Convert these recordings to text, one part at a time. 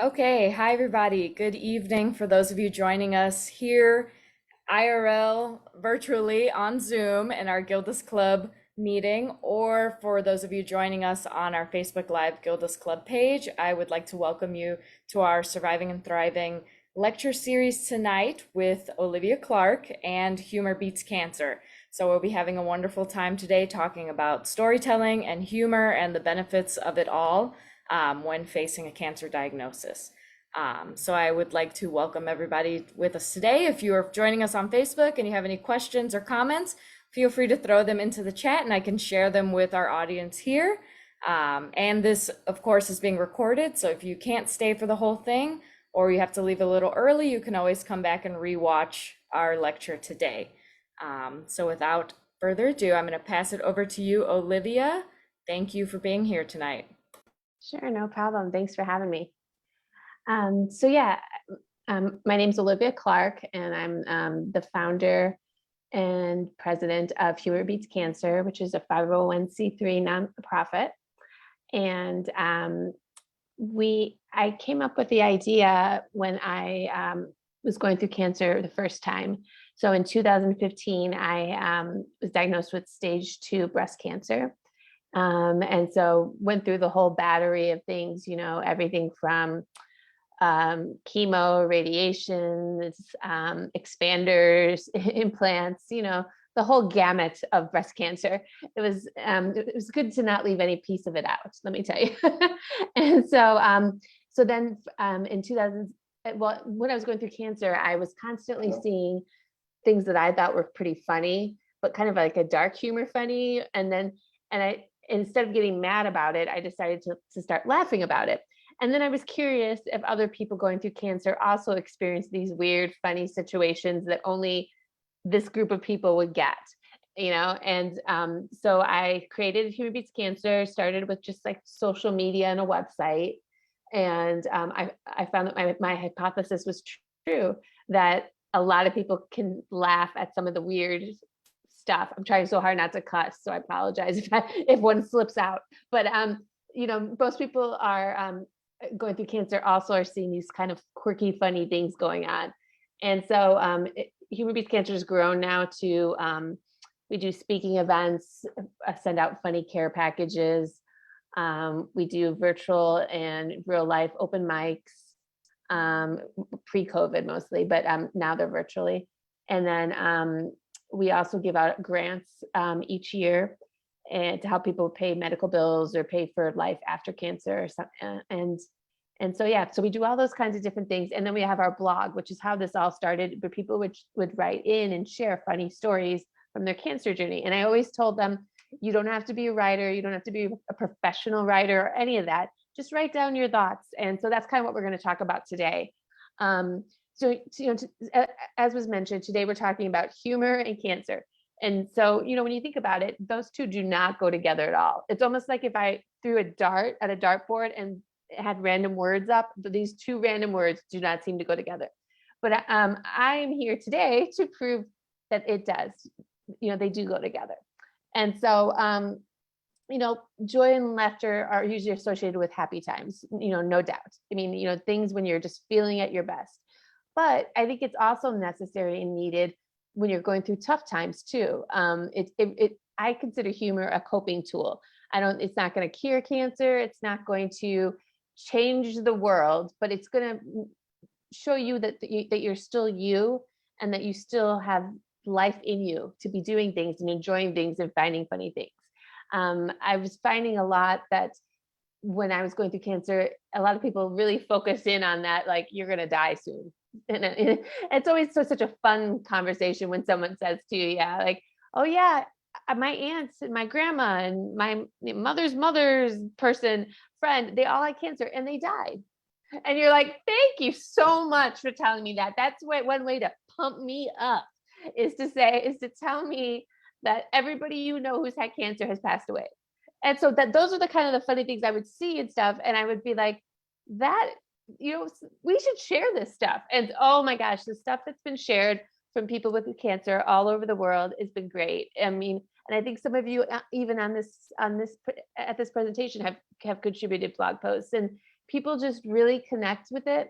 Okay, hi everybody. Good evening for those of you joining us here IRL virtually on Zoom in our Gildas Club meeting, or for those of you joining us on our Facebook Live Gildas Club page. I would like to welcome you to our Surviving and Thriving lecture series tonight with Olivia Clarke and Humor Beats Cancer. So we'll be having a wonderful time today talking about storytelling and humor and the benefits of it all when facing a cancer diagnosis. So I would like to welcome everybody with us today. If you are joining us on Facebook and you have any questions or comments, feel free to throw them into the chat and I can share them with our audience here. And this, of course, is being recorded. So if you can't stay for the whole thing or you have to leave a little early, you can always come back and rewatch our lecture today. So without further ado, I'm going to pass it over to you, Olivia. Thank you for being here tonight. Sure, no problem. Thanks for having me. My name's Olivia Clarke, and I'm the founder and president of Humor Beats Cancer, which is a 501c3 nonprofit. And I came up with the idea when I was going through cancer the first time. So in 2015, I was diagnosed with stage 2 breast cancer. And so went through the whole battery of things, everything from chemo, radiation, expanders, implants, the whole gamut of breast cancer. It was good to not leave any piece of it out, let me tell you. And so then in 2000, well, when I was going through cancer, I was constantly seeing things that I thought were pretty funny, but kind of like a dark humor funny. And I, instead of getting mad about it, I decided to start laughing about it. And then I was curious if other people going through cancer also experience these weird, funny situations that only this group of people would get, And so I created Humor Beats Cancer, started with just like social media and a website. And I found that my hypothesis was true, that a lot of people can laugh at some of the weird stuff. I'm trying so hard not to cuss, so I apologize if one slips out. But most people are going through cancer also are seeing these kind of quirky, funny things going on. And so Humor Beats Cancer has grown now to we do speaking events, send out funny care packages. We do virtual and real life open mics, pre-COVID mostly, but now they're virtually. And then we also give out grants each year and to help people pay medical bills or pay for life after cancer or something. So we do all those kinds of different things. And then we have our blog, which is how this all started, where people would write in and share funny stories from their cancer journey. And I always told them, you don't have to be a writer, you don't have to be a professional writer or any of that. Just write down your thoughts. And so that's kind of what we're going to talk about today. As was mentioned, today we're talking about humor and cancer. And so, when you think about it, those two do not go together at all. It's almost like if I threw a dart at a dartboard and it had random words up, but these two random words do not seem to go together. But I'm here today to prove that it does. They do go together. And so, joy and laughter are usually associated with happy times, no doubt. I mean, things when you're just feeling at your best. But I think it's also necessary and needed when you're going through tough times too. I consider humor a coping tool. It's not going to cure cancer. It's not going to change the world, but it's going to show you that you're still you and that you still have life in you to be doing things and enjoying things and finding funny things. I was finding a lot that when I was going through cancer, a lot of people really focus in on that, like, you're going to die soon. And it's always such a fun conversation when someone says to you, yeah, like, oh yeah, my aunts and my grandma and my mother's person friend, they all had cancer and they died. And you're like, thank you so much for telling me that. That's one way to pump me up is to tell me that everybody who's had cancer has passed away. And so those are the kind of the funny things I would see and stuff. And I would be like, that, we should share this stuff. And oh my gosh, the stuff that's been shared from people with cancer all over the world has been great. I mean, and I think some of you even at this presentation have contributed blog posts, and people just really connect with it.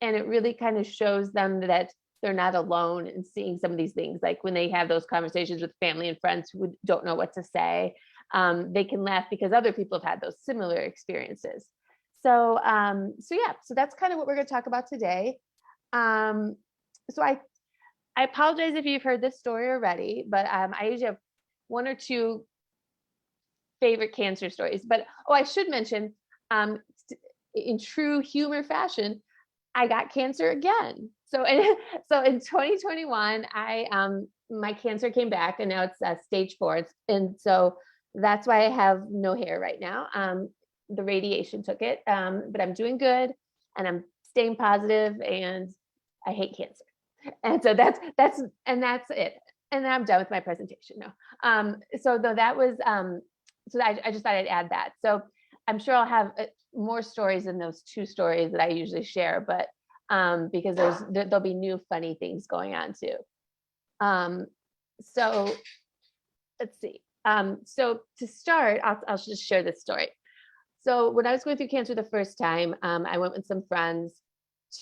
And it really kind of shows them that they're not alone in seeing some of these things. Like when they have those conversations with family and friends who don't know what to say, they can laugh because other people have had those similar experiences. So yeah, so that's kind of what we're going to talk about today. So I apologize if you've heard this story already, but I usually have one or two favorite cancer stories. But I should mention, um, in true humor fashion, I got cancer again. So in 2021, my cancer came back, and now it's stage 4. And so that's why I have no hair right now. The radiation took it, but I'm doing good, and I'm staying positive, and I hate cancer. And so that's it. And then I'm done with my presentation. No. So though that was so I just thought I'd add that. So I'm sure I'll have more stories than those 2 stories that I usually share, but because there'll be new funny things going on too. So let's see. So to start, I'll just share this story. So when I was going through cancer the first time, I went with some friends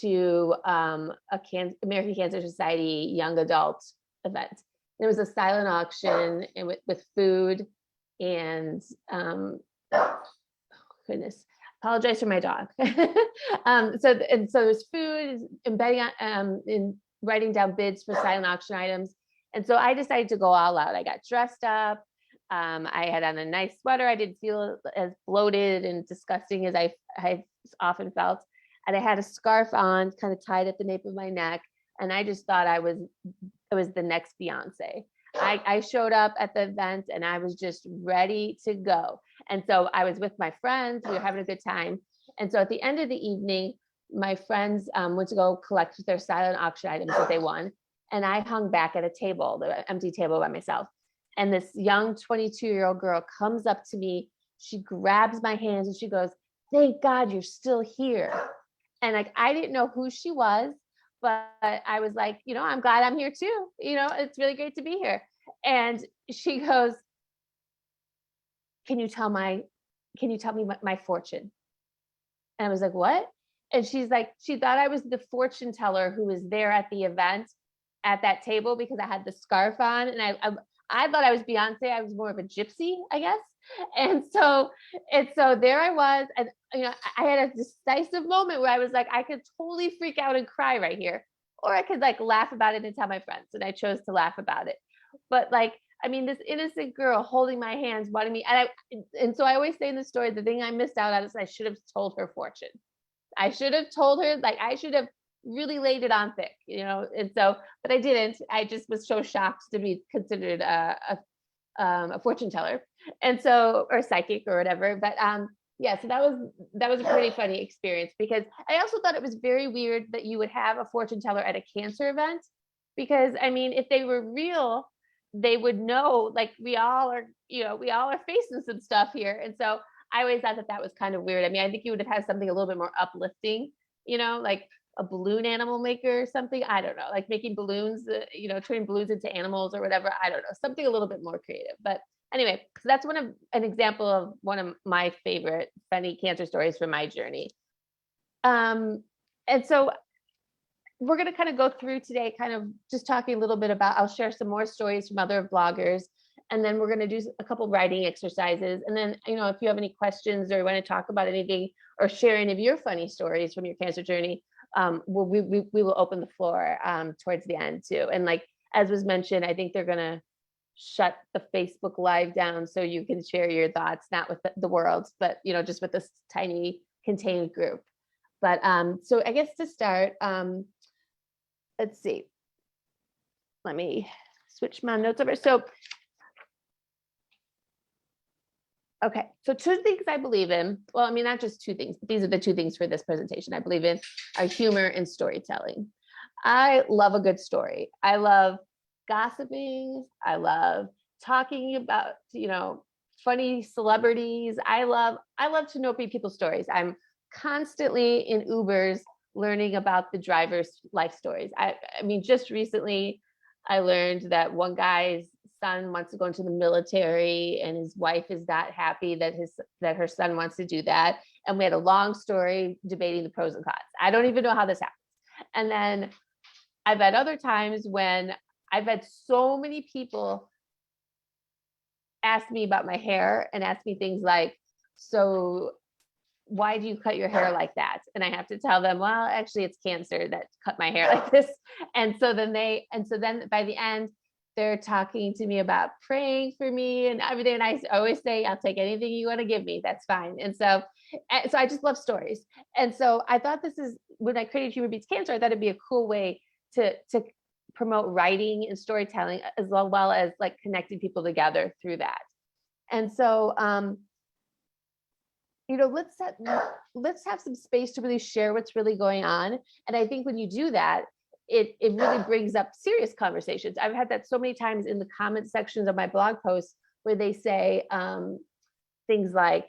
to American Cancer Society young adult event. There was a silent auction and with food and goodness, apologize for my dog. So there's food and betting on in writing down bids for silent auction items. And so I decided to go all out. I got dressed up. I had on a nice sweater. I didn't feel as bloated and disgusting as I often felt. And I had a scarf on, kind of tied at the nape of my neck. And I just thought I was the next Beyonce. I showed up at the event and I was just ready to go. And so I was with my friends. We were having a good time. And so at the end of the evening, my friends went to go collect their silent auction items that they won. And I hung back at a table, the empty table by myself. And this young 22-year-old girl comes up to me. She grabs my hands and she goes, "Thank God you're still here." And like, I didn't know who she was, but I was like, I'm glad I'm here too. It's really great to be here. And she goes, can you tell me my fortune? And I was like, what? And she's like, she thought I was the fortune teller who was there at the event at that table because I had the scarf on. And I thought I was Beyonce. I was more of a gypsy, I guess. And so there I was. And, I had a decisive moment where I was like, I could totally freak out and cry right here, or I could like laugh about it and tell my friends. And I chose to laugh about it. But like, I mean, this innocent girl holding my hands, wanting me. And so I always say in the story, the thing I missed out on is I should have told her fortune. I should have told her, like, I should have really laid it on thick, and so, but I didn't. I just was so shocked to be considered a fortune teller, and so, or psychic or whatever. But yeah, so that was a pretty funny experience, because I also thought it was very weird that you would have a fortune teller at a cancer event, because I mean, if they were real, they would know, like, we all are facing some stuff here. And so I always thought that was kind of weird. I mean, I think you would have had something a little bit more uplifting, like a balloon animal maker or something. I don't know, like making balloons, turning balloons into animals or whatever. I don't know, something a little bit more creative. But anyway, so that's an example of one of my favorite funny cancer stories from my journey. And so we're going to kind of go through today, kind of just talking a little bit about, I'll share some more stories from other vloggers, and then we're going to do a couple writing exercises. And then, if you have any questions or you want to talk about anything or share any of your funny stories from your cancer journey, we will open the floor towards the end too. And like, as was mentioned, I think they're going to shut the Facebook Live down so you can share your thoughts, not with the world, but, just with this tiny contained group. But so I guess to start, let's see. Let me switch my notes over. So, okay. So 2 things I believe in. Well, I mean, not just 2 things, but these are the 2 things for this presentation I believe in are humor and storytelling. I love a good story. I love gossiping. I love talking about, funny celebrities. I love to know people's stories. I'm constantly in Ubers learning about the drivers' life stories. I mean, just recently I learned that one guy's son wants to go into the military and his wife is not happy that her son wants to do that. And we had a long story debating the pros and cons. I don't even know how this happens. And then I've had other times when I've had so many people ask me about my hair and ask me things like, so why do you cut your hair like that? And I have to tell them, well, actually it's cancer that cut my hair like this. And so then by the end, they're talking to me about praying for me and everything. And I always say, I'll take anything you want to give me. That's fine. And so I just love stories. And so I thought when I created Humor Beats Cancer, I thought it'd be a cool way to promote writing and storytelling as well as like connecting people together through that. And so, let's have some space to really share what's really going on. And I think when you do that, it really brings up serious conversations. I've had that so many times in the comment sections of my blog posts where they say things like,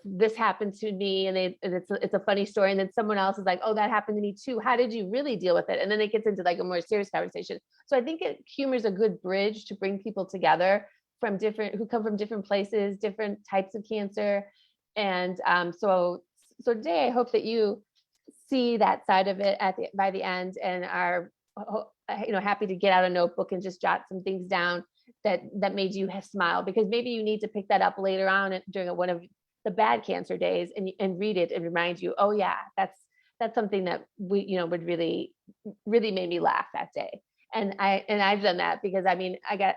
this happened to me, and it's a funny story, and then someone else is like, oh, that happened to me too. How did you really deal with it? And then it gets into like a more serious conversation. So I think humor is a good bridge to bring people together who come from different places, different types of cancer. And so today I hope that you see that side of it by the end and are happy to get out a notebook and just jot some things down that made you smile, because maybe you need to pick that up later on during one of the bad cancer days and read it and remind you, oh yeah, that's something that would really made me laugh that day. And I've done that because I got,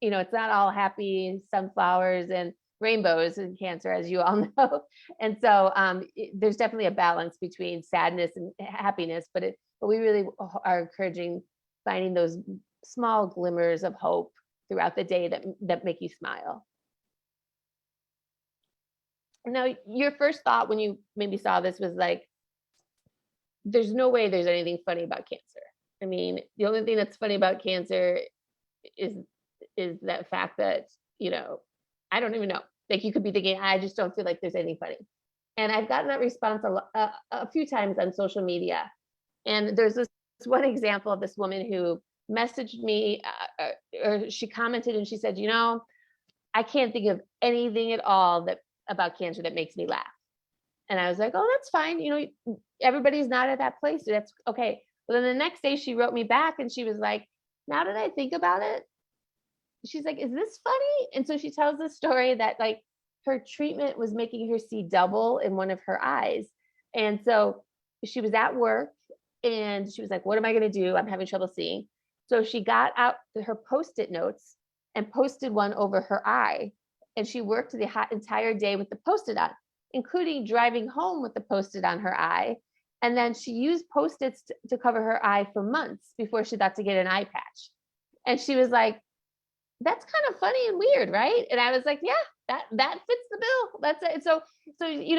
it's not all happy sunflowers and rainbows in cancer, as you all know. And so there's definitely a balance between sadness and happiness, but we really are encouraging finding those small glimmers of hope throughout the day that make you smile. Now, your first thought when you maybe saw this was like, there's no way there's anything funny about cancer. I mean, the only thing that's funny about cancer is that fact that, I don't even know. Like, you could be thinking, I just don't feel like there's anything funny. And I've gotten that response a few times on social media. And there's this one example of this woman who messaged me, or she commented and she said, I can't think of anything at all about cancer that makes me laugh. And I was like, oh, that's fine. Everybody's not at that place. So that's okay. But then the next day she wrote me back and she was like, now that I think about it, she's like, is this funny? And so she tells the story that like her treatment was making her see double in one of her eyes. And so she was at work and she was like, what am I going to do? I'm having trouble seeing. So she got out her Post-it notes and posted one over her eye. And she worked the entire day with the Post-it on, including driving home with the Post-it on her eye. And then she used Post-its to cover her eye for months before she thought to get an eye patch. And she was like, that's kind of funny and weird, right? And I was like, yeah, that fits the bill. That's it. So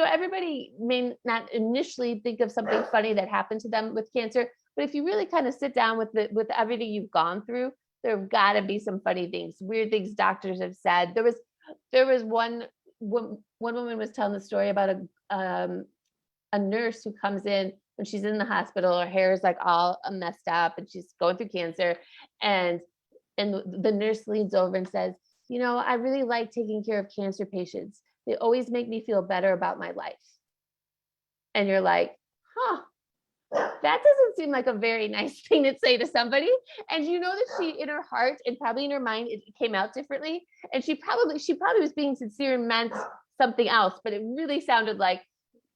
everybody may not initially think of something funny that happened to them with cancer, but if you really kind of sit down with everything you've gone through, there have got to be some funny things, weird things doctors have said. There was one woman was telling the story about a nurse who comes in when she's in the hospital. Her hair is like all messed up and she's going through cancer, and the nurse leans over and says, I really like taking care of cancer patients. They always make me feel better about my life. And you're like, huh, that doesn't seem like a very nice thing to say to somebody. And that she, in her heart and probably in her mind, it came out differently. And she probably was being sincere and meant something else, but it really sounded like,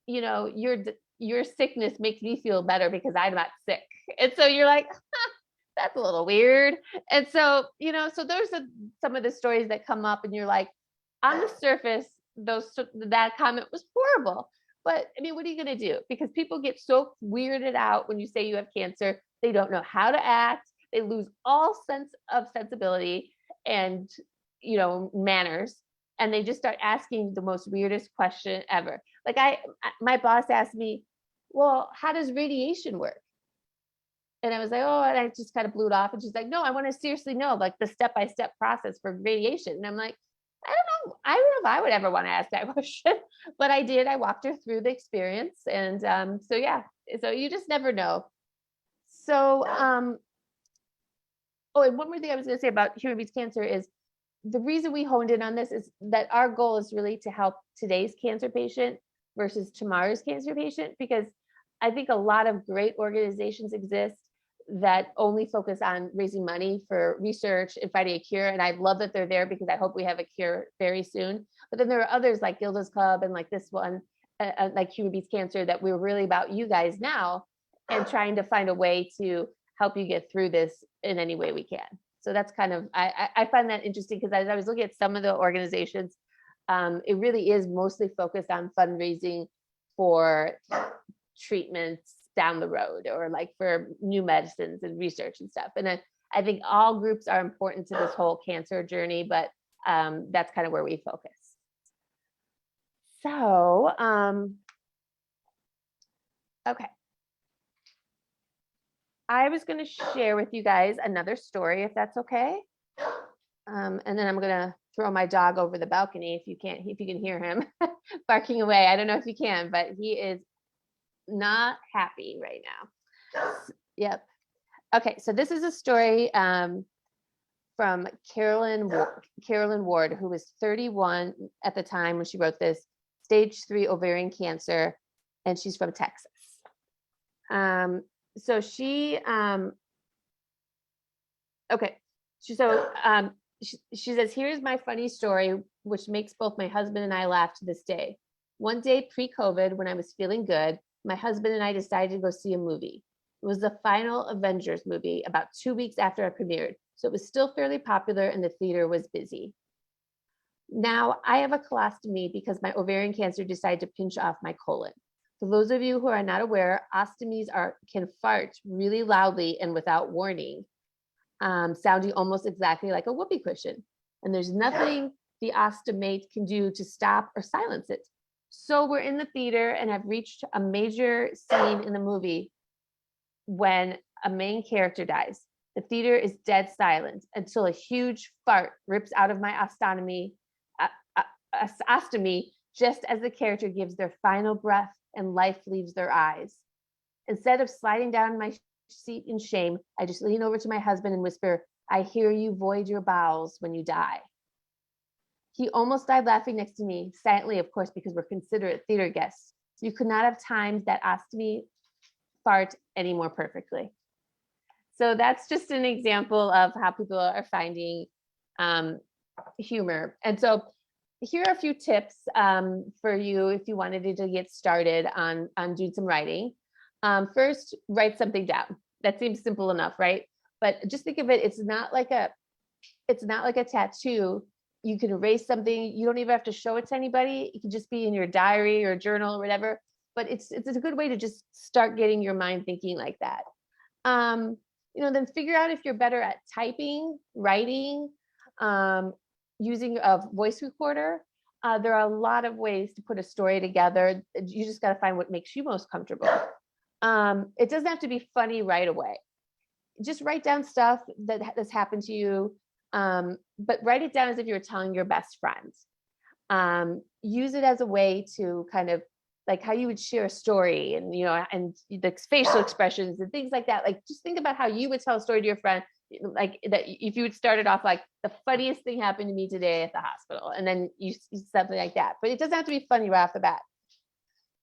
your sickness makes me feel better because I'm not sick. And so you're like, huh, that's a little weird. And so, so there's some of the stories that come up and you're like, on the surface, that comment was horrible. But I mean, what are you going to do? Because people get so weirded out when you say you have cancer. They don't know how to act. They lose all sense of sensibility and, manners. And they just start asking the most weirdest question ever. Like my boss asked me, well, how does radiation work? And I was like, oh, and I just kind of blew it off. And she's like, no, I want to seriously know like the step-by-step process for radiation. And I'm like, I don't know if I would ever want to ask that question, but I did. I walked her through the experience. And so, yeah, so you just never know. So, and one more thing I was going to say about Humor Beats Cancer is the reason we honed in on this is that our goal is really to help today's cancer patient versus tomorrow's cancer patient, because I think a lot of great organizations exist that only focus on raising money for research and finding a cure. And I love that they're there, because I hope we have a cure very soon. But then there are others like Gilda's Club and like this one, like Human Beats Cancer, that we're really about you guys now and trying to find a way to help you get through this in any way we can. So that's kind of, I find that interesting, because as I was looking at some of the organizations, it really is mostly focused on fundraising for treatments down the road, or like for new medicines and research and stuff. And I think all groups are important to this whole cancer journey, but that's kind of where we focus. So, okay. I was going to share with you guys another story, if that's okay. And then I'm going to throw my dog over the balcony if you can hear him barking away. I don't know if you can, but he is not happy right now. Yep. Okay, so this is a story from Carolyn Ward, who was 31 at the time when she wrote this, stage 3 ovarian cancer, and she's from Texas. So she says, here's my funny story, which makes both my husband and I laugh to this day. One day pre-COVID, when I was feeling good, my husband and I decided to go see a movie. It was the final Avengers movie, about 2 weeks after it premiered, so it was still fairly popular and the theater was busy. Now, I have a colostomy because my ovarian cancer decided to pinch off my colon. For those of you who are not aware, ostomies can fart really loudly and without warning, sounding almost exactly like a whoopee cushion. And there's nothing the ostomate can do to stop or silence it. So we're in the theater and have reached a major scene in the movie when a main character dies. The theater is dead silent until a huge fart rips out of my ostomy just as the character gives their final breath and life leaves their eyes. Instead of sliding down my seat in shame, I just lean over to my husband and whisper, I hear you void your bowels when you die. He almost died laughing next to me, silently, of course, because we're considerate theater guests. You could not have timed that ostomy fart any more perfectly. So that's just an example of how people are finding humor. And so here are a few tips for you if you wanted to get started on doing some writing. First, write something down. That seems simple enough, right? But just think of it, it's not like a tattoo. You can erase something. You don't even have to show it to anybody. It can just be in your diary or journal or whatever. But it's a good way to just start getting your mind thinking like that. Then figure out if you're better at typing, writing, using a voice recorder. There are a lot of ways to put a story together. You just got to find what makes you most comfortable. It doesn't have to be funny right away. Just write down stuff that's happened to you, but write it down as if you were telling your best friend. Use it as a way to kind of like how you would share a story, and and the facial expressions and things like that. Like just think about how you would tell a story to your friend, like that if you would start it off like the funniest thing happened to me today at the hospital, and then you something like that. But it doesn't have to be funny right off the bat.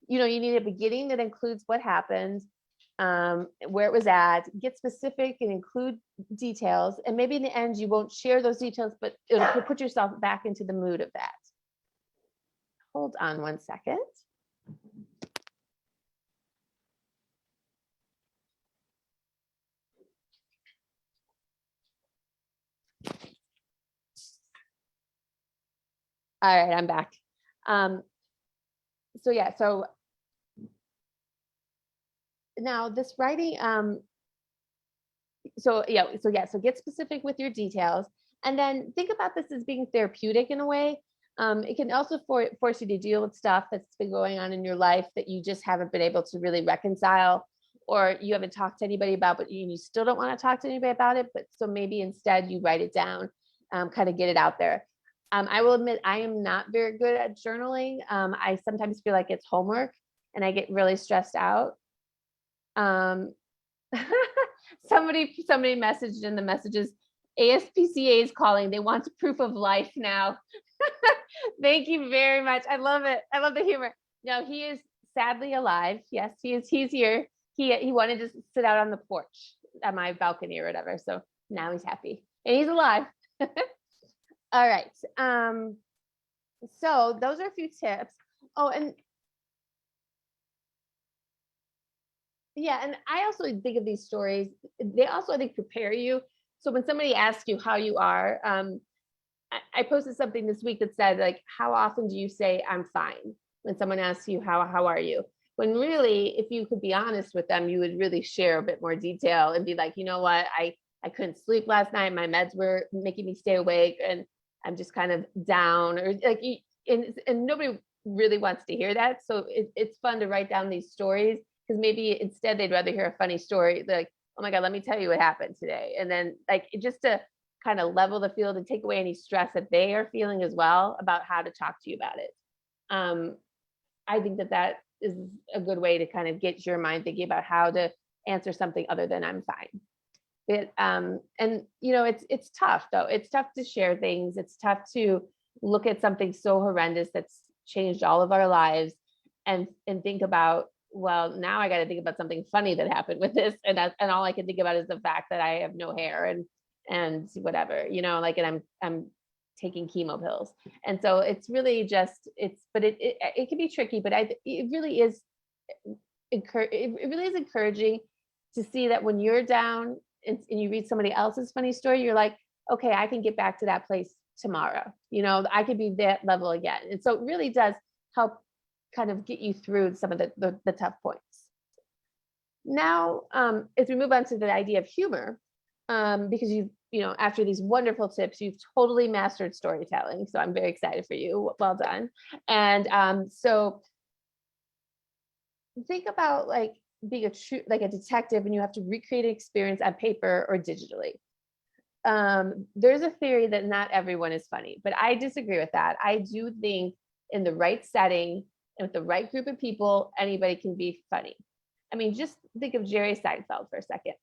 You need a beginning that includes what happened, where it was at, get specific and include details. And maybe in the end, you won't share those details, but it'll put yourself back into the mood of that. Hold on one second. All right, I'm back. So now this writing, so get specific with your details, and then think about this as being therapeutic in a way. It can also force you to deal with stuff that's been going on in your life that you just haven't been able to really reconcile, or you haven't talked to anybody about, but you still don't want to talk to anybody about it. But so maybe instead you write it down, kind of get it out there. I will admit I am not very good at journaling. I sometimes feel like it's homework and I get really stressed out. Somebody messaged in the messages, ASPCA is calling. They want proof of life now. Thank you very much. I love it. I love the humor. No, he is sadly alive. Yes, he is. He's here. He wanted to sit out on the porch at my balcony or whatever. So now he's happy and he's alive. All right. So those are a few tips. Oh, and yeah, and I also think of these stories, they also, I think, prepare you. So when somebody asks you how you are, I posted something this week that said, like, how often do you say I'm fine when someone asks you how are you? When really, if you could be honest with them, you would really share a bit more detail and be like, you know what, I couldn't sleep last night, my meds were making me stay awake, and I'm just kind of down, or like, and nobody really wants to hear that. So it's fun to write down these stories, because maybe instead they'd rather hear a funny story, like, oh my God, let me tell you what happened today. And then, like, just to kind of level the field and take away any stress that they are feeling as well about how to talk to you about it. I think that is a good way to kind of get your mind thinking about how to answer something other than I'm fine. And you know, it's tough though. It's tough to share things. It's tough to look at something so horrendous that's changed all of our lives and think about, well, now I got to think about something funny that happened with this, and all I can think about is the fact that I have no hair and whatever, you know, like, and I'm taking chemo pills, and so it's really just but it can be tricky, but it really is it really is encouraging to see that when you're down and you read somebody else's funny story, you're like, okay, I can get back to that place tomorrow. You know, I could be that level again, and so it really does help kind of get you through some of the tough points. Now, as we move on to the idea of humor, because you know, after these wonderful tips, you've totally mastered storytelling. So I'm very excited for you. Well done. And so think about like being like a detective, and you have to recreate an experience on paper or digitally. There's a theory that not everyone is funny, but I disagree with that. I do think in the right setting and with the right group of people, anybody can be funny. I mean, just think of Jerry Seinfeld for a second.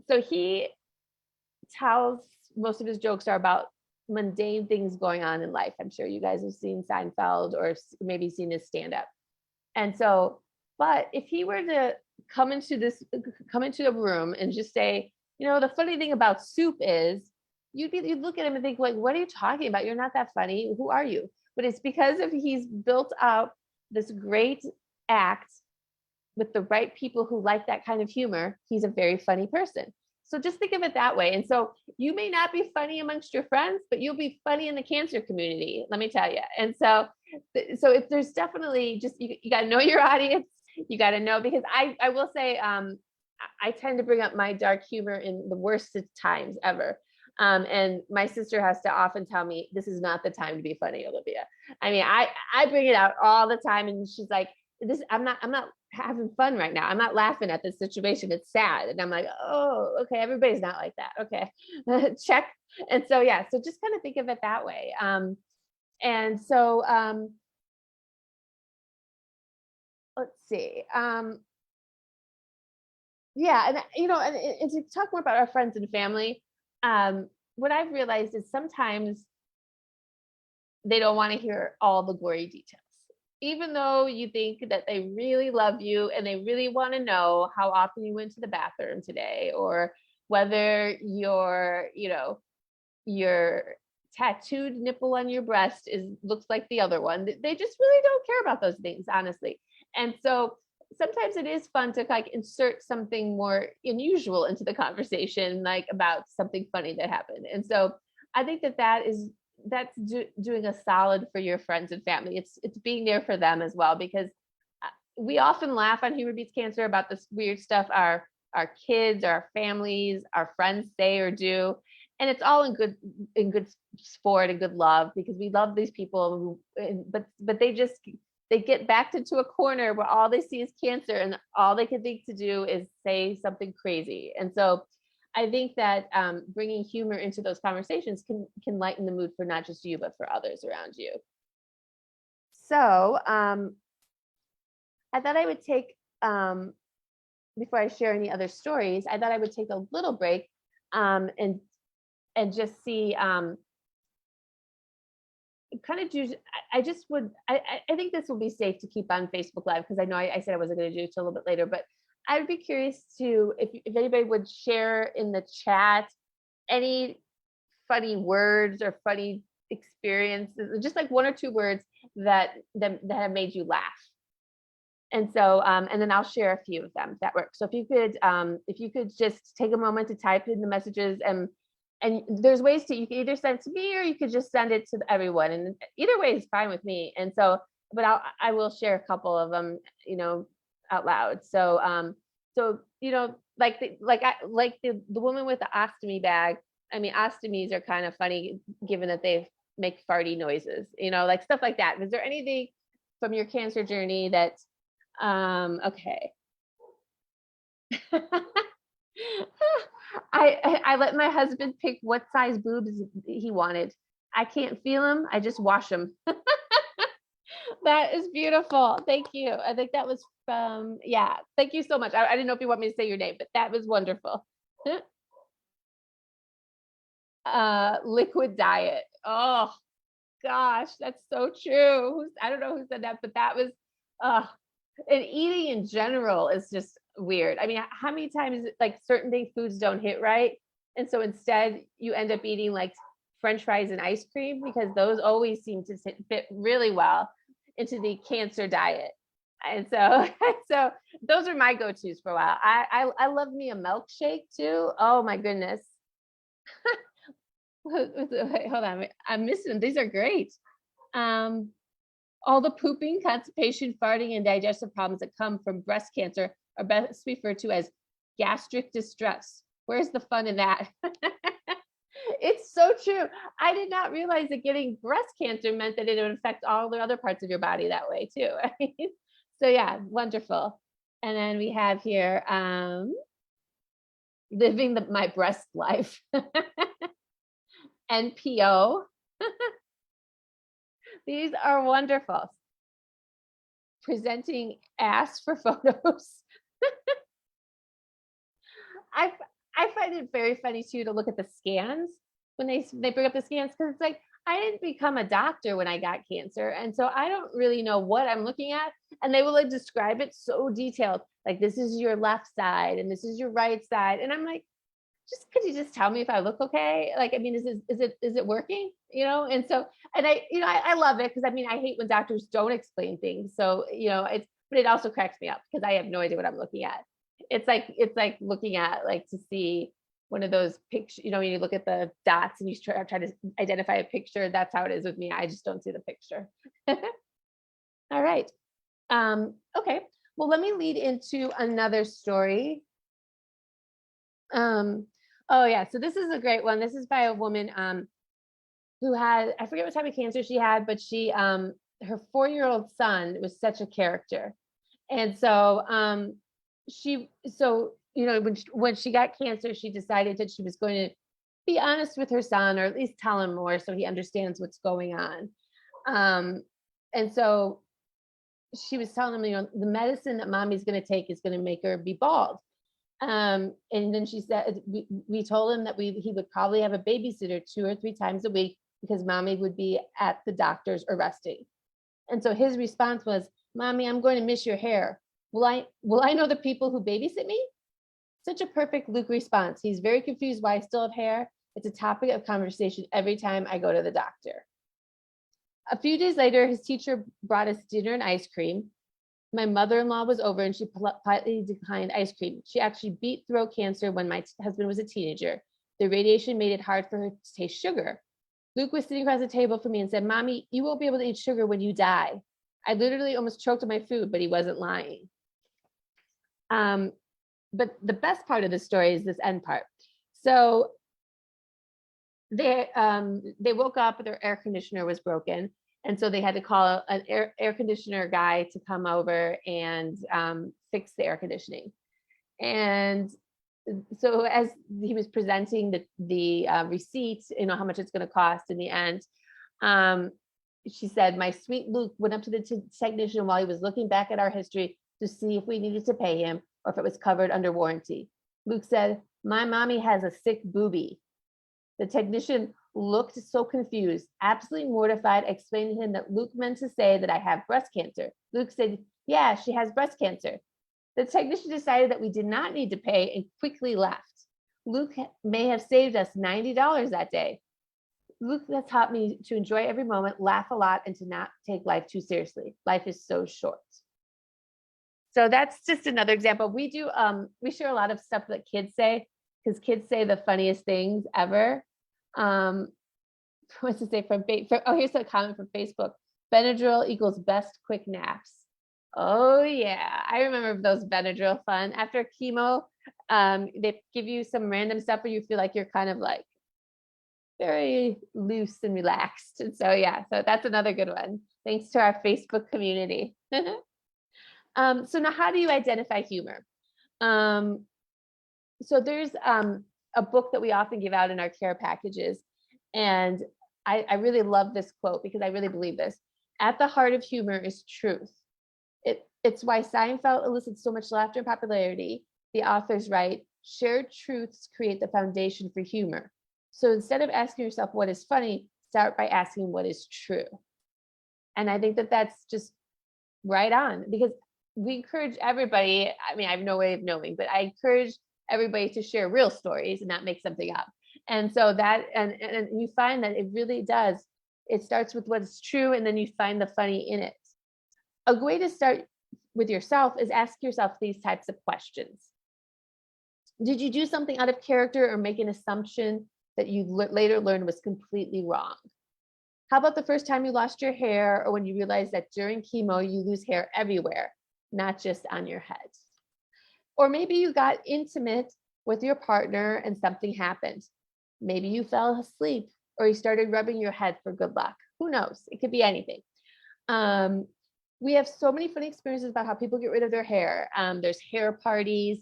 So he tells, most of his jokes are about mundane things going on in life. I'm sure you guys have seen Seinfeld or maybe seen his stand-up. And so, but if he were to come into a room and just say, you know, the funny thing about soup is, you'd look at him and think, like, what are you talking about? You're not that funny. Who are you? But it's because he's built up this great act with the right people who like that kind of humor. He's a very funny person. So just think of it that way. And so you may not be funny amongst your friends, but you'll be funny in the cancer community, let me tell you. And so if there's definitely just, you got to know your audience. You got to know, because I will say, I tend to bring up my dark humor in the worst times ever. And my sister has to often tell me, this is not the time to be funny, Olivia. I mean, I bring it out all the time, and she's like, I'm not having fun right now. I'm not laughing at this situation. It's sad. And I'm like, oh, okay, everybody's not like that. Okay. Check. And so, yeah, so just kind of think of it that way. And so, let's see. Yeah, and you know, and to talk more about our friends and family, what I've realized is sometimes they don't want to hear all the gory details, even though you think that they really love you and they really want to know how often you went to the bathroom today, or whether your tattooed nipple on your breast looks like the other one. They just really don't care about those things, honestly. And so sometimes it is fun to like insert something more unusual into the conversation, like about something funny that happened. And so I think that's doing a solid for your friends and family. It's being there for them as well, because we often laugh on Humor Beats Cancer about this weird stuff our kids, our families, our friends say or do, and it's all in good sport and good love, because we love these people but they get backed into a corner where all they see is cancer, and all they can think to do is say something crazy. And so I think that bringing humor into those conversations can lighten the mood for not just you, but for others around you. So I thought I would take, before I share any other stories, I thought I would take a little break and and just see, kind of do, I just would, I think this will be safe to keep on Facebook Live, because I know I said I wasn't going to do it till a little bit later, but I would be curious to, if anybody would share in the chat any funny words or funny experiences, just like one or two words that have made you laugh. And so, and then I'll share a few of them if that works. So if you could just take a moment to type in the messages, and there's ways to, you can either send to me or you could just send it to everyone. And either way is fine with me. And so, but I will share a couple of them, out loud. So, like the woman with the ostomy bag. I mean, ostomies are kind of funny given that they make farty noises, like stuff like that. Is there anything from your cancer journey that, okay. I let my husband pick what size boobs he wanted. I can't feel them. I just wash them. That is beautiful. Thank you. I think that was from, yeah. Thank you so much. I didn't know if you want me to say your name, but that was wonderful. Liquid diet. Oh gosh, that's so true. I don't know who said that, but that was, and eating in general is just weird. I mean, how many times like certain things, foods don't hit right, and so instead you end up eating like French fries and ice cream, because those always seem to fit really well into the cancer diet. And so, so those are my go-tos for a while. I love me a milkshake too. Oh my goodness. Wait, hold on, I'm missing them. These are great. All the pooping, constipation, farting, and digestive problems that come from breast cancer are best referred to as gastric distress. Where's the fun in that? It's so true. I did not realize that getting breast cancer meant that it would affect all the other parts of your body that way too. So yeah, wonderful. And then we have here, living my breast life. NPO. These are wonderful. Presenting ass for photos. I find it very funny too to look at the scans when they bring up the scans, because it's like, I didn't become a doctor when I got cancer, and so I don't really know what I'm looking at. And they will like describe it so detailed, like this is your left side and this is your right side, and I'm like, just could you just tell me if I look okay? Like, I mean, is it working? And so, and I love it, because I mean, I hate when doctors don't explain things. So, but it also cracks me up because I have no idea what I'm looking at. It's like looking at, like, to see one of those pictures, when you look at the dots and you try to identify a picture. That's how it is with me. I just don't see the picture. All right. Okay. Well, let me lead into another story. Oh yeah, so this is a great one. This is by a woman who had, I forget what type of cancer she had, but she her 4-year-old son was such a character. And so when she got cancer, she decided that she was going to be honest with her son, or at least tell him more so he understands what's going on. And so she was telling him, the medicine that mommy's going to take is going to make her be bald. And then she said, we told him that he would probably have a babysitter 2 or 3 times a week, because mommy would be at the doctor's or resting. And so his response was, "Mommy, I'm going to miss your hair. Will I know the people who babysit me?" Such a perfect Luke response. He's very confused why I still have hair. It's a topic of conversation every time I go to the doctor. A few days later, his teacher brought us dinner and ice cream. My mother-in-law was over and she politely declined ice cream. She actually beat throat cancer when my husband was a teenager. The radiation made it hard for her to taste sugar. Luke was sitting across the table from me and said, "Mommy, you won't be able to eat sugar when you die." I literally almost choked on my food, but he wasn't lying. But the best part of the story is this end part. So they woke up, their air conditioner was broken. And so they had to call an air conditioner guy to come over and fix the air conditioning. And so as he was presenting the receipt, how much it's going to cost in the end, she said, "My sweet Luke went up to the technician while he was looking back at our history to see if we needed to pay him or if it was covered under warranty. Luke said, 'My mommy has a sick boobie.' The technician looked so confused, absolutely mortified. I explained to him that Luke meant to say that I have breast cancer. Luke said, yeah, she has breast cancer. The technician decided that we did not need to pay and quickly left. Luke may have saved us $90 that day. Luke has taught me to enjoy every moment, laugh a lot, and to not take life too seriously. Life is so short. So that's just another example. We share a lot of stuff that kids say, because kids say the funniest things ever. What's to say here's a comment from Facebook. Benadryl equals best quick naps. Oh yeah, I remember those Benadryl fun. After chemo, they give you some random stuff where you feel like you're kind of like very loose and relaxed. And so yeah, so that's another good one. Thanks to our Facebook community. So now how do you identify humor? So there's a book that we often give out in our care packages. And I really love this quote because I really believe this. At the heart of humor is truth. It's why Seinfeld elicits so much laughter and popularity. The authors write, shared truths create the foundation for humor. So instead of asking yourself what is funny, start by asking what is true. And I think that that's just right on, because we encourage everybody. I mean, I have no way of knowing, but I encourage everybody to share real stories and not make something up. And so that, and you find that it really does. It starts with what's true, and then you find the funny in it. A way to start with yourself is ask yourself these types of questions. Did you do something out of character or make an assumption that you later learned was completely wrong? How about the first time you lost your hair, or when you realized that during chemo you lose hair everywhere, not just on your head? Or maybe you got intimate with your partner and something happened. Maybe you fell asleep, or you started rubbing your head for good luck. Who knows? It could be anything. We have so many funny experiences about how people get rid of their hair. There's hair parties.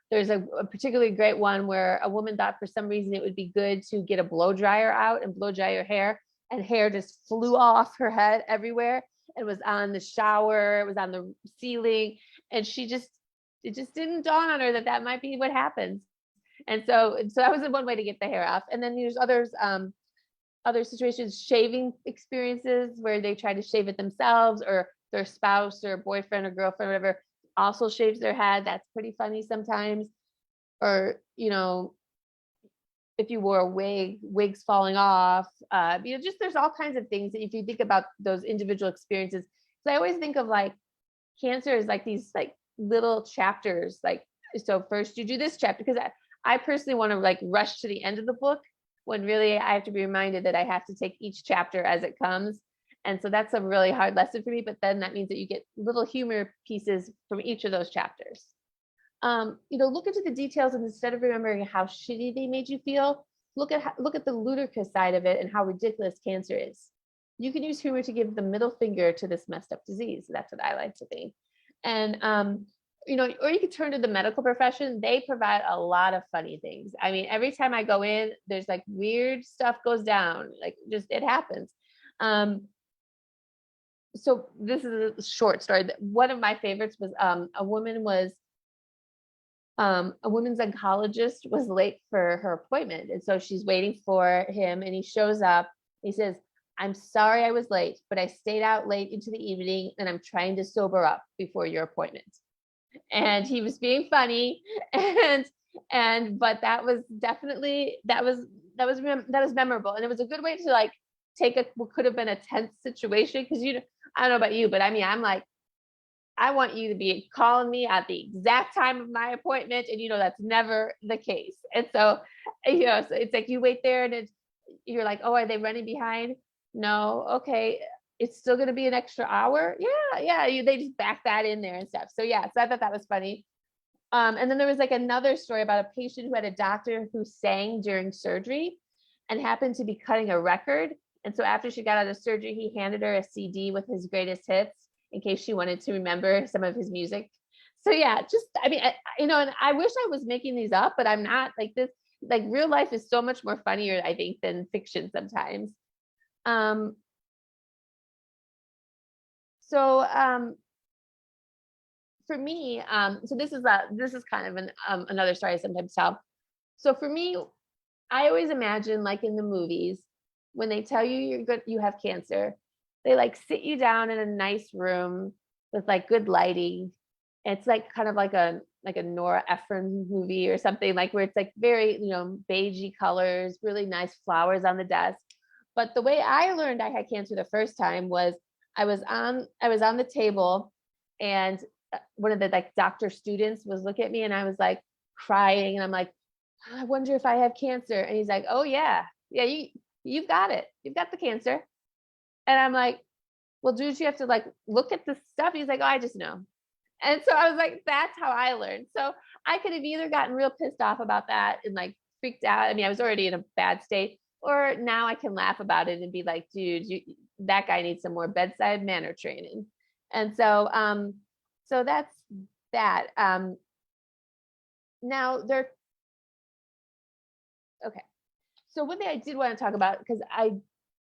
There's a particularly great one where a woman thought for some reason it would be good to get a blow dryer out and blow dry her hair, and hair just flew off her head everywhere. It was on the shower, it was on the ceiling, and it just didn't dawn on her that that might be what happens. And so that was one way to get the hair off. And then there's other situations, shaving experiences where they try to shave it themselves, or their spouse or boyfriend or girlfriend, whatever, also shaves their head. That's pretty funny sometimes. Or, if you wore a wig, wigs falling off, just there's all kinds of things that if you think about those individual experiences. So I always think of like cancer as like these like little chapters. Like, so first you do this chapter, because I personally want to like rush to the end of the book, when really I have to be reminded that I have to take each chapter as it comes. And so that's a really hard lesson for me, but then that means that you get little humor pieces from each of those chapters. Look into the details, and instead of remembering how shitty they made you feel, look at the ludicrous side of it and how ridiculous cancer is. You can use humor to give the middle finger to this messed up disease. That's what I like to think. And or you could turn to the medical profession. They provide a lot of funny things. I mean, every time I go in, there's like weird stuff goes down. Like, just it happens. So this is a short story. One of my favorites was a woman's oncologist was late for her appointment. And so she's waiting for him, and he shows up. He says, "I'm sorry I was late, but I stayed out late into the evening, and I'm trying to sober up before your appointment." And he was being funny, but that was definitely that was memorable, and it was a good way to like take what could have been a tense situation, because I don't know about you, but I mean, I'm like, I want you to be calling me at the exact time of my appointment, and that's never the case. And so so it's like you wait there, and you're like, oh, are they running behind? No, okay, it's still going to be an extra hour. Yeah. They just back that in there and stuff. So yeah, so I thought that was funny. And then there was like another story about a patient who had a doctor who sang during surgery and happened to be cutting a record. And so after she got out of surgery, he handed her a CD with his greatest hits in case she wanted to remember some of his music. So yeah, I mean, and I wish I was making these up, but I'm not. Like this, like real life is so much more funnier, I think, than fiction sometimes. So for me, so this is kind of another story I sometimes tell. So for me, I always imagine like in the movies when they tell you you're good, you have cancer, they like sit you down in a nice room with like good lighting. It's like kind of like a Nora Ephron movie or something, like where it's like very, beigey colors, really nice flowers on the desk. But the way I learned I had cancer the first time was I was on the table, and one of the like doctor students was looking at me, and I was like crying, and I'm like, I wonder if I have cancer. And he's like, oh yeah, yeah, you've got it. You've got the cancer. And I'm like, well, dude, you have to like look at the stuff. He's like, oh, I just know. And so I was like, that's how I learned. So I could have either gotten real pissed off about that and like freaked out. I mean, I was already in a bad state, or now I can laugh about it and be like, dude, that guy needs some more bedside manner training. And so that's that. Now there, okay. So one thing I did want to talk about, because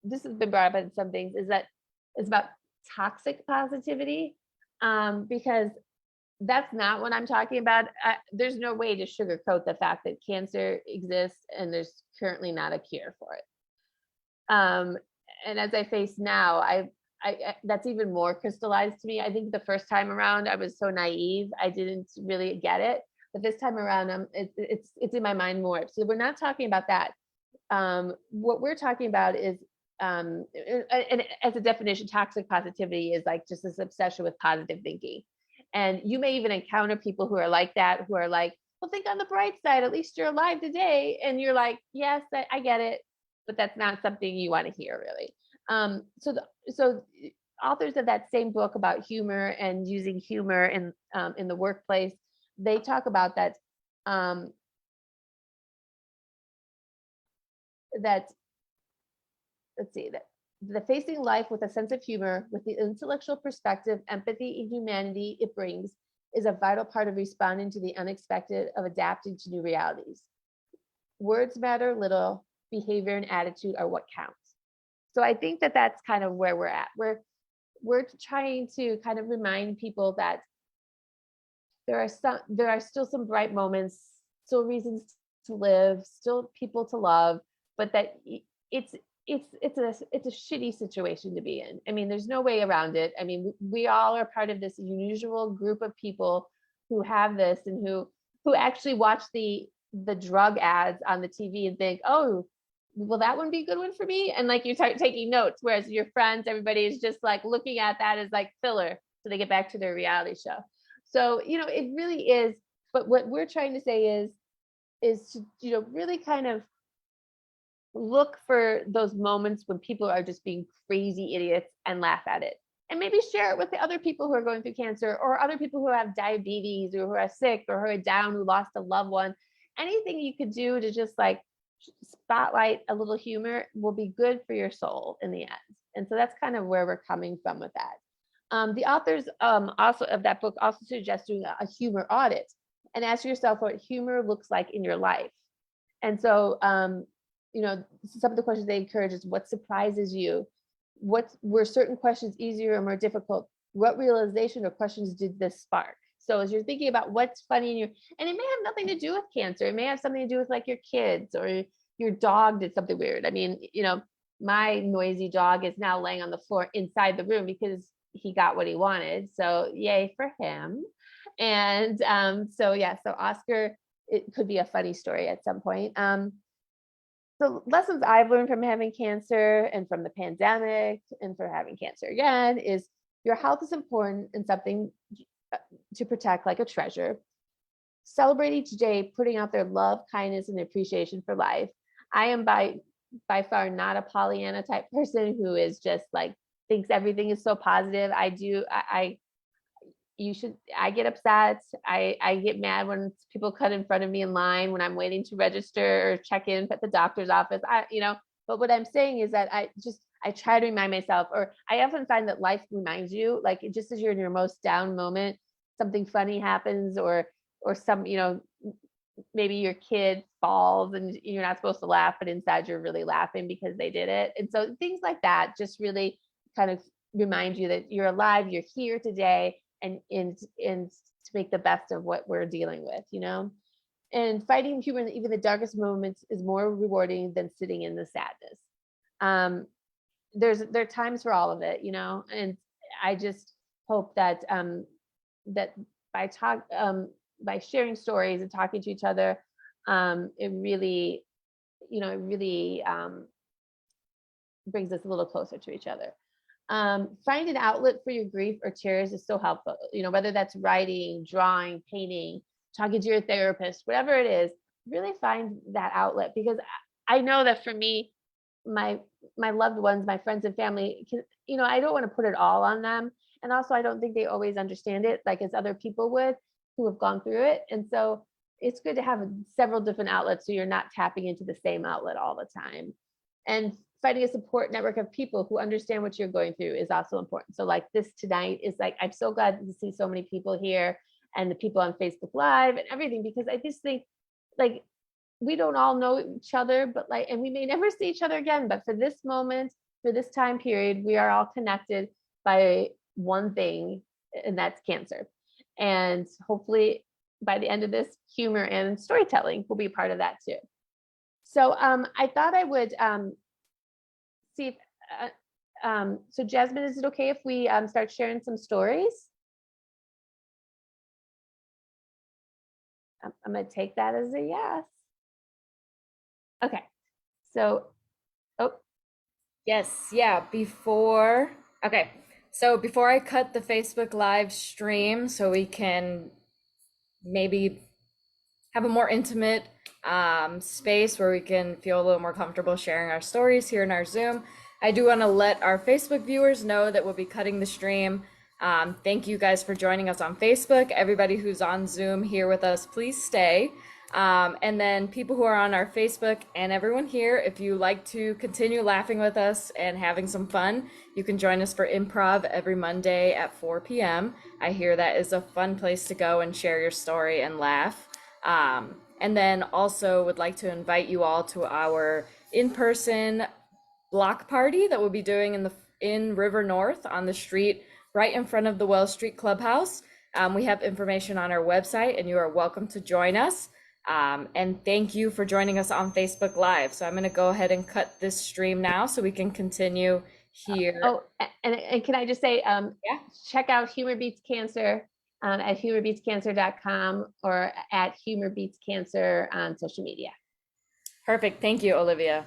this has been brought up in some things, is that it's about toxic positivity, because that's not what I'm talking about. There's no way to sugarcoat the fact that cancer exists and there's currently not a cure for it. And as I face now, that's even more crystallized to me. I think the first time around I was so naive, I didn't really get it. But this time around, it's in my mind more. So we're not talking about that. What we're talking about is, and as a definition, toxic positivity is like just this obsession with positive thinking. And you may even encounter people who are like that, who are like, well, think on the bright side, at least you're alive today. And you're like, yes, I get it, but that's not something you want to hear, really. So authors of that same book about humor and using humor in the workplace, they talk about that, that let's see, that the facing life with a sense of humor, with the intellectual perspective, empathy, and humanity it brings, is a vital part of responding to the unexpected, of adapting to new realities. Words matter little, behavior and attitude are what counts. So I think that that's kind of where we're at. We're trying to kind of remind people that there are still some bright moments, still reasons to live, still people to love, but that it's it's a shitty situation to be in. I mean, there's no way around it. I mean, we all are part of this unusual group of people who have this, and who actually watch the drug ads on the TV and think, oh, will that one be a good one for me? And like you start taking notes, whereas your friends, everybody is just like looking at that as like filler so they get back to their reality show. So, it really is. But what we're trying to say is to, really kind of look for those moments when people are just being crazy idiots and laugh at it. And maybe share it with the other people who are going through cancer, or other people who have diabetes, or who are sick, or who are down, who lost a loved one. Anything you could do to just like spotlight a little humor will be good for your soul in the end. And so that's kind of where we're coming from with that. The authors also of that book also suggest doing a humor audit and ask yourself what humor looks like in your life. And so, some of the questions they encourage is, what surprises you? What were certain questions easier or more difficult? What realization or questions did this spark? So as you're thinking about what's funny in your, and it may have nothing to do with cancer. It may have something to do with like your kids, or your dog did something weird. I mean, my noisy dog is now laying on the floor inside the room because he got what he wanted. So yay for him. And so Oscar, it could be a funny story at some point. So lessons I've learned from having cancer and from the pandemic and from having cancer again is, your health is important and something to protect like a treasure. Celebrate each day, putting out their love, kindness, and appreciation for life. I am by far not a Pollyanna type person who is just like thinks everything is so positive. I get upset. I get mad when people cut in front of me in line when I'm waiting to register or check in at the doctor's office. But what I'm saying is that I try to remind myself, or I often find that life reminds you, like just as you're in your most down moment, something funny happens, or some, maybe your kid falls and you're not supposed to laugh, but inside you're really laughing because they did it. And so things like that just really kind of remind you that you're alive, you're here today, and to make the best of what we're dealing with, and finding humor in even the darkest moments is more rewarding than sitting in the sadness. Um, there are times for all of it, and I just hope that that by by sharing stories and talking to each other, it really, it really brings us a little closer to each other. Find an outlet for your grief or tears is so helpful. Whether that's writing, drawing, painting, talking to your therapist, whatever it is, really find that outlet, because I know that for me, my loved ones, my friends and family, I don't want to put it all on them. And also, I don't think they always understand it like as other people would who have gone through it. And so it's good to have several different outlets so you're not tapping into the same outlet all the time. And finding a support network of people who understand what you're going through is also important. So like this tonight is like, I'm so glad to see so many people here and the people on Facebook Live and everything, because I just think like we don't all know each other, but like, and we may never see each other again, but for this moment, for this time period, we are all connected by one thing, and that's cancer. And hopefully by the end of this, humor and storytelling will be part of that too. So I thought I would see if, so Jasmine, is it okay if we start sharing some stories? I'm gonna take that as a yes. Okay, so, oh, Yes, yeah, okay. So before I cut the Facebook live stream so we can maybe have a more intimate space where we can feel a little more comfortable sharing our stories here in our Zoom, I do want to let our Facebook viewers know that we'll be cutting the stream. Thank you guys for joining us on Facebook. Everybody who's on Zoom here with us, please stay. And then people who are on our Facebook and everyone here, if you like to continue laughing with us and having some fun, you can join us for improv every Monday at 4 p.m. I hear that is a fun place to go and share your story and laugh. And then also would like to invite you all to our in-person block party that we'll be doing in River North on the street right in front of the Wells Street Clubhouse. We have information on our website, and you are welcome to join us. And thank you for joining us on Facebook Live. So I'm going to go ahead and cut this stream now so we can continue here. Oh, and can I just say, Yeah. check out Humor Beats Cancer at humorbeatscancer.com or at Humor Beats Cancer on social media. Perfect. Thank you, Olivia.